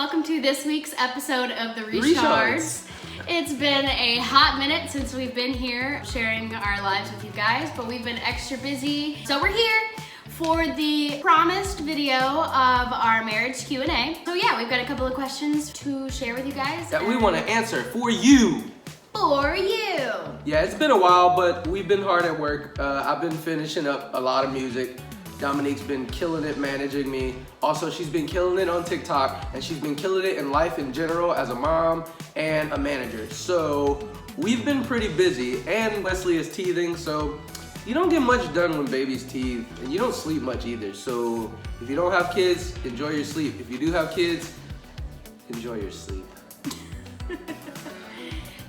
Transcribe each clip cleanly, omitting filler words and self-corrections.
welcome to this week's episode of The Rechards. Rechards. It's been a hot minute since we've been here sharing our lives with you guys, but we've been extra busy. So we're here for the promised video of our marriage Q&A. So yeah, we've got a couple of questions to share with you guys. That we want to answer for you. For you. Yeah, it's been a while, but we've been hard at work. I've been finishing up a lot of music. Dominique's been killing it managing me. Also, she's been killing it on TikTok, and she's been killing it in life in general as a mom and a manager. So we've been pretty busy, and Wesley is teething, so you don't get much done when babies teeth, and you don't sleep much either. So if you don't have kids, enjoy your sleep. If you do have kids, enjoy your sleep.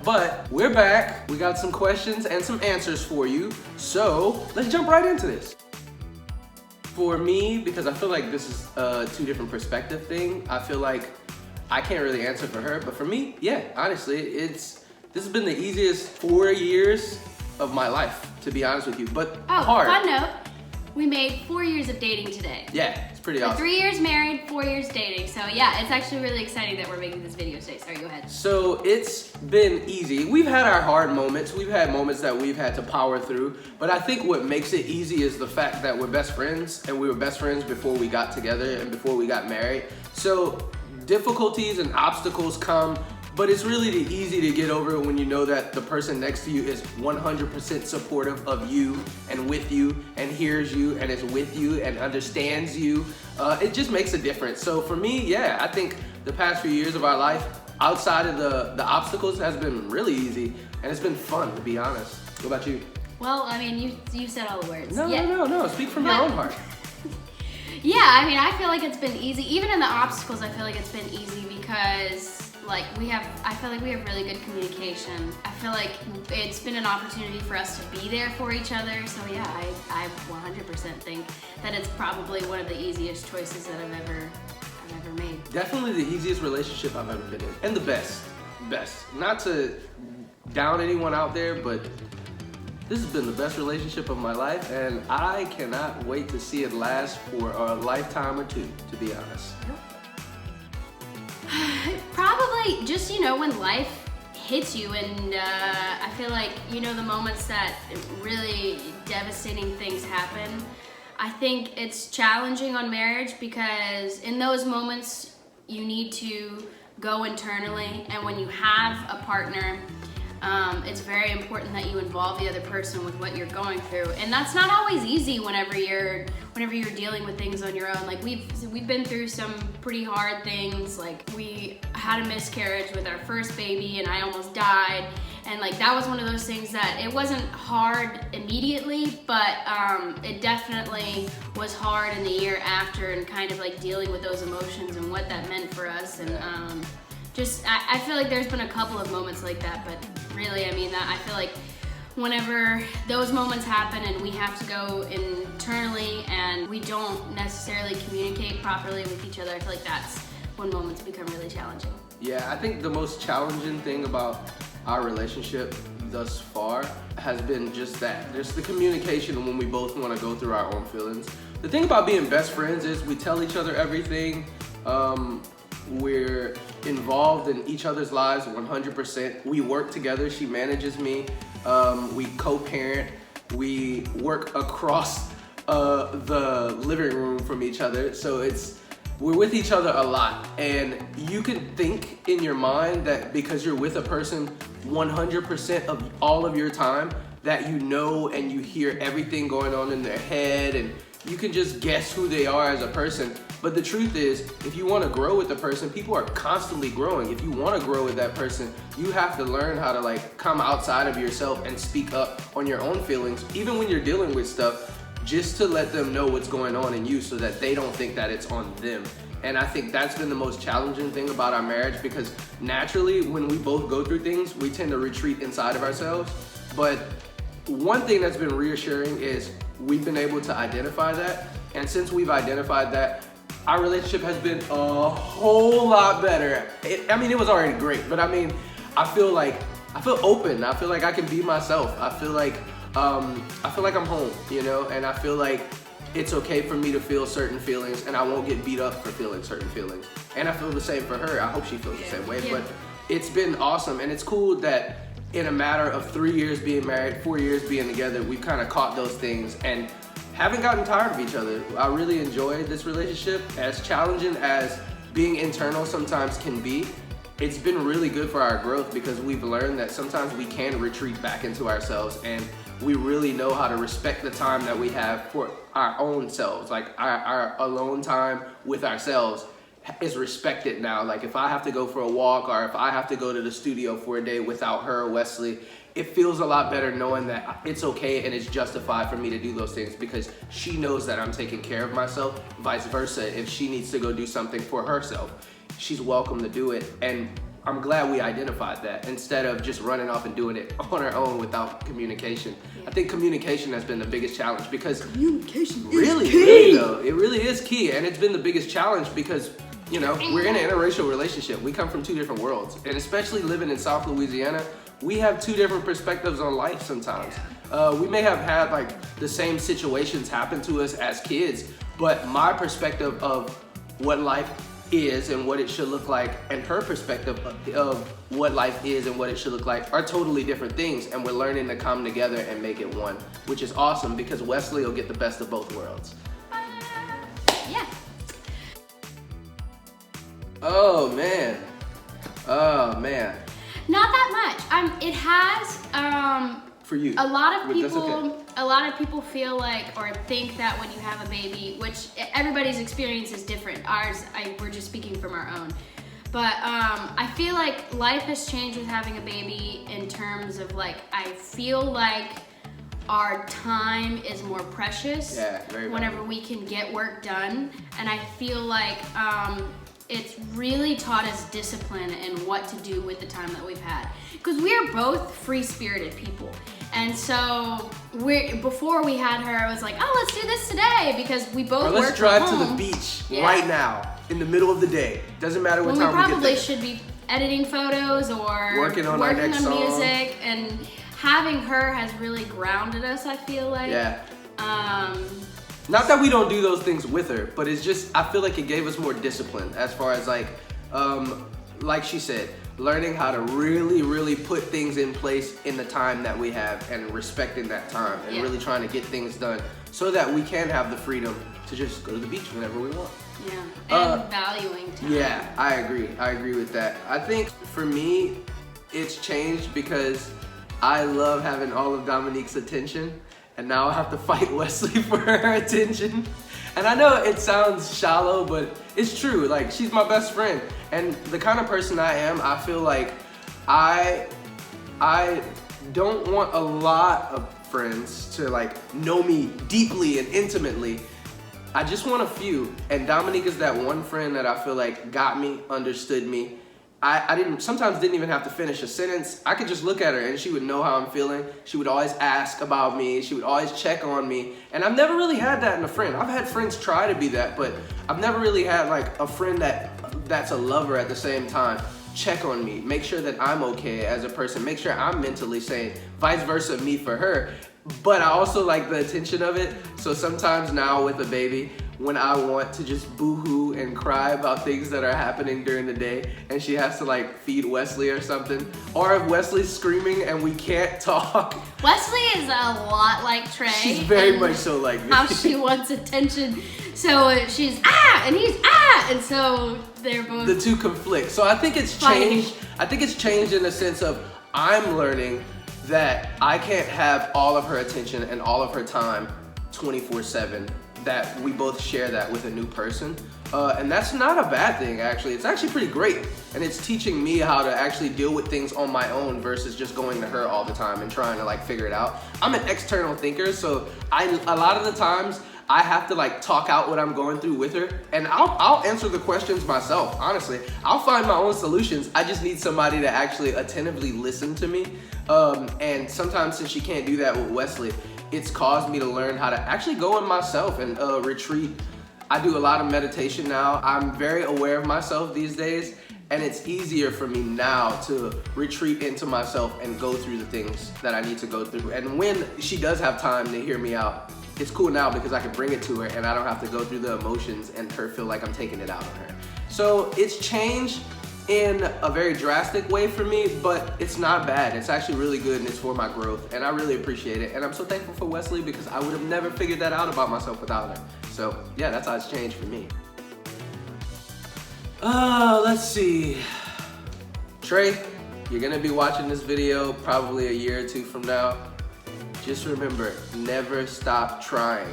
But we're back. We got some questions and some answers for you. So let's jump right into this. For me, because I feel like this is a two different perspective thing, I feel like I can't really answer for her, but for me, yeah, honestly, this has been the easiest 4 years of my life, to be honest with you, but hard. Fun note, we made 4 years of dating today. Yeah, it's pretty So awesome. 3 years married, 4 years dating. So yeah, it's actually really exciting that we're making this video today. Sorry, go ahead. So it's been easy. We've had our hard moments. We've had moments that we've had to power through. But I think what makes it easy is the fact that we're best friends, and we were best friends before we got together and before we got married. So difficulties and obstacles come, but it's really easy to get over when you know that the person next to you is 100% supportive of you and with you and hears you and is with you and understands you. It just makes a difference. So for me, yeah, I think the past few years of our life, outside of the obstacles, has been really easy, and it's been fun, to be honest. What about you? Well, I mean, you said all the words. No, Yeah. no. Speak from your own heart. Yeah, I mean, I feel like it's been easy. Even in the obstacles, I feel like it's been easy because I feel like we have really good communication. I feel like it's been an opportunity for us to be there for each other. So yeah, I 100% think that it's probably one of the easiest choices that I've ever made. Definitely the easiest relationship I've ever been in. And the best. Not to down anyone out there, but this has been the best relationship of my life, and I cannot wait to see it last for a lifetime or two, to be honest. Probably just, when life hits you, and I feel like, the moments that really devastating things happen, I think it's challenging on marriage because in those moments you need to go internally, and when you have a partner, it's very important that you involve the other person with what you're going through, and that's not always easy whenever you're dealing with things on your own. Like we've been through some pretty hard things. Like we had a miscarriage with our first baby, and I almost died. And that was one of those things that it wasn't hard immediately, but it definitely was hard in the year after, and kind of dealing with those emotions and what that meant for us. And I feel like there's been a couple of moments like that, but really, I mean, I feel like whenever those moments happen and we have to go internally and we don't necessarily communicate properly with each other, I feel like that's when moments become really challenging. Yeah, I think the most challenging thing about our relationship thus far has been just the communication when we both want to go through our own feelings. The thing about being best friends is we tell each other everything. We're involved in each other's lives 100%. We work together. She manages me. We co-parent. We work across the living room from each other. So we're with each other a lot. And you can think in your mind that because you're with a person 100% of all of your time, that you know and you hear everything going on in their head, and you can just guess who they are as a person. But the truth is, if you want to grow with the person, people are constantly growing. If you want to grow with that person, you have to learn how to come outside of yourself and speak up on your own feelings, even when you're dealing with stuff, just to let them know what's going on in you so that they don't think that it's on them. And I think that's been the most challenging thing about our marriage, because naturally when we both go through things, we tend to retreat inside of ourselves. But one thing that's been reassuring is we've been able to identify that. And since we've identified that, our relationship has been a whole lot better. It was already great, but I feel open. I feel like I can be myself. I feel like I'm home, and I feel like it's okay for me to feel certain feelings, and I won't get beat up for feeling certain feelings. And I feel the same for her. I hope she feels the same way. Yeah. But it's been awesome, and it's cool that in a matter of 3 years being married, 4 years being together, we've kind of caught those things and haven't gotten tired of each other. I really enjoyed this relationship. As challenging as being internal sometimes can be, it's been really good for our growth because we've learned that sometimes we can retreat back into ourselves, and we really know how to respect the time that we have for our own selves. Like our alone time with ourselves is respected now. Like if I have to go for a walk, or if I have to go to the studio for a day without her or Wesley, it feels a lot better knowing that it's okay and it's justified for me to do those things because she knows that I'm taking care of myself. Vice versa, if she needs to go do something for herself, she's welcome to do it. And I'm glad we identified that instead of just running off and doing it on our own without communication. I think communication has been the biggest challenge because communication really, it really is key. And it's been the biggest challenge because, you know, we're in an interracial relationship. We come from two different worlds. And especially living in South Louisiana, we have two different perspectives on life sometimes. We may have had like the same situations happen to us as kids, but my perspective of what life is and what it should look like, and her perspective of what life is and what it should look like are totally different things, and we're learning to come together and make it one, which is awesome because Wesley will get the best of both worlds. Yeah. Oh man. Not that much. It has For you. a lot of But that's people okay. a lot of people feel like or think that when you have a baby, which everybody's experience is different. We're just speaking from our own. But I feel like life has changed with having a baby in terms of like I feel like our time is more precious very whenever we can get work done, and I feel like it's really taught us discipline and what to do with the time that we've had. Because we are both free-spirited people. And so before we had her, I was like, oh, let's do this today because we both work let's drive from to home. the beach right now in the middle of the day. Doesn't matter what When time we we get probably there. should be editing photos or Working on our next song. music, and having her has really grounded us, I feel like. Yeah. Not that we don't do those things with her, but it's just, I feel like it gave us more discipline as far as like she said, learning how to really, really put things in place in the time that we have and respecting that time and really trying to get things done so that we can have the freedom to just go to the beach whenever we want. Yeah, and valuing time. Yeah, I agree with that. I think for me, it's changed because I love having all of Dominique's attention. And now I have to fight Wesley for her attention. And I know it sounds shallow, but it's true. Like, she's my best friend. And the kind of person I am, I feel like I don't want a lot of friends to like know me deeply and intimately. I just want a few. And Dominique is that one friend that I feel like got me, understood me. I sometimes didn't even have to finish a sentence. I could just look at her and she would know how I'm feeling. She would always ask about me. She would always check on me. And I've never really had that in a friend. I've had friends try to be that, but I've never really had like a friend that's a lover at the same time. Check on me, make sure that I'm okay as a person, make sure I'm mentally sane, vice versa, me for her. But I also like the attention of it. So sometimes now with a baby, when I want to just boo-hoo and cry about things that are happening during the day and she has to like feed Wesley or something, or if Wesley's screaming and we can't talk. Wesley is a lot like Trey. She's very much so like me. How she wants attention. So she's and he's and so they're both the two conflict. So I think it's changed. I think it's changed in the sense of I'm learning that I can't have all of her attention and all of her time 24/7. That we both share that with a new person. And that's not a bad thing, actually. It's actually pretty great. And it's teaching me how to actually deal with things on my own versus just going to her all the time and trying to like figure it out. I'm an external thinker, so a lot of the times I have to like talk out what I'm going through with her, and I'll answer the questions myself, honestly. I'll find my own solutions. I just need somebody to actually attentively listen to me. And sometimes since she can't do that with Wesley, it's caused me to learn how to actually go in myself and retreat. I do a lot of meditation now. I'm very aware of myself these days, and it's easier for me now to retreat into myself and go through the things that I need to go through. And when she does have time to hear me out, it's cool now because I can bring it to her and I don't have to go through the emotions and her feel like I'm taking it out on her. So it's changed in a very drastic way for me, but it's not bad. It's actually really good and it's for my growth, and I really appreciate it. And I'm so thankful for Wesley because I would have never figured that out about myself without her. So yeah, that's how it's changed for me. Let's see. Trey, you're gonna be watching this video probably a year or two from now. Just remember, never stop trying.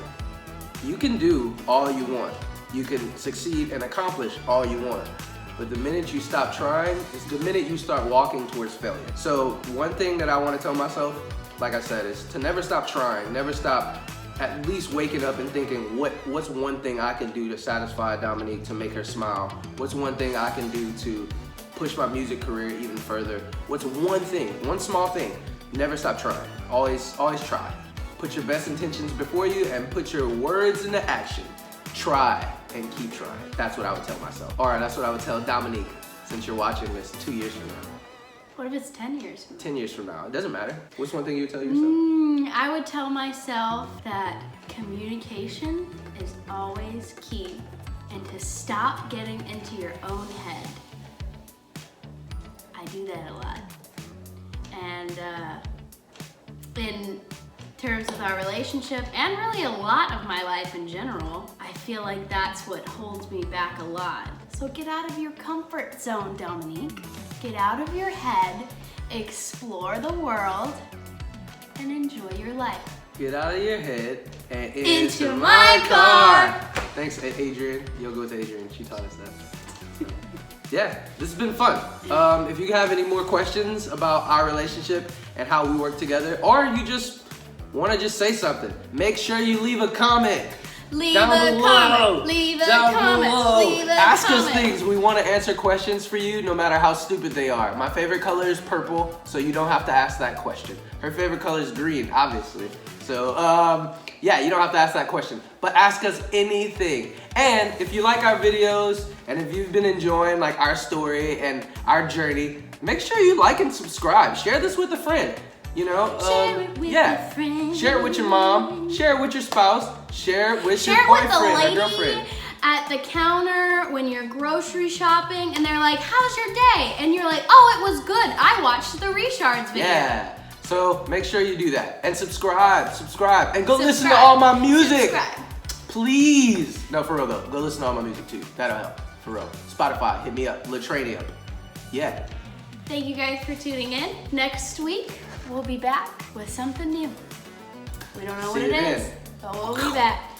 You can do all you want. You can succeed and accomplish all you want. But the minute you stop trying is the minute you start walking towards failure. So one thing that I want to tell myself, like I said, is to never stop trying, never stop at least waking up and thinking, what's one thing I can do to satisfy Dominique, to make her smile? What's one thing I can do to push my music career even further? What's one thing, one small thing? Never stop trying. Always try. Put your best intentions before you and put your words into action. Try and keep trying. That's what I would tell myself. Or that's what I would tell Dominique, since you're watching this 2 years from now. What if it's 10 years from now? 10 years from now. It doesn't matter. What's one thing you would tell yourself? I would tell myself that communication is always key and to stop getting into your own head. I do that a lot. And in terms of our relationship and really a lot of my life in general, I feel like that's what holds me back a lot. So get out of your comfort zone, Dominique. Get out of your head, explore the world, and enjoy your life. Get out of your head and into my car. Thanks, Adrian. You'll go with Adrian. She taught us that. Yeah, this has been fun. If you have any more questions about our relationship and how we work together, or you just want to just say something, make sure you leave a comment. Leave a comment. Leave a comment. Ask us things. We want to answer questions for you no matter how stupid they are. My favorite color is purple, so you don't have to ask that question. Her favorite color is green, obviously. So, yeah, you don't have to ask that question. But ask us anything. And if you like our videos and if you've been enjoying like our story and our journey, make sure you like and subscribe. Share this with a friend. You know, share it with your friend. Share it with your mom. Share it with your spouse. Share it with your Share it boyfriend with the or lady girlfriend. at the counter when you're grocery shopping and they're like, how's your day? And you're like, oh, it was good. I watched the Rechards video. Yeah. So make sure you do that. And subscribe. And go listen to all my music. Subscribe. Please. No, for real though. Go listen to all my music too. That'll help. For real. Spotify, hit me up. Latranium. Yeah. Thank you guys for tuning in. Next week, we'll be back with something new. We don't know what it is, but we'll be back.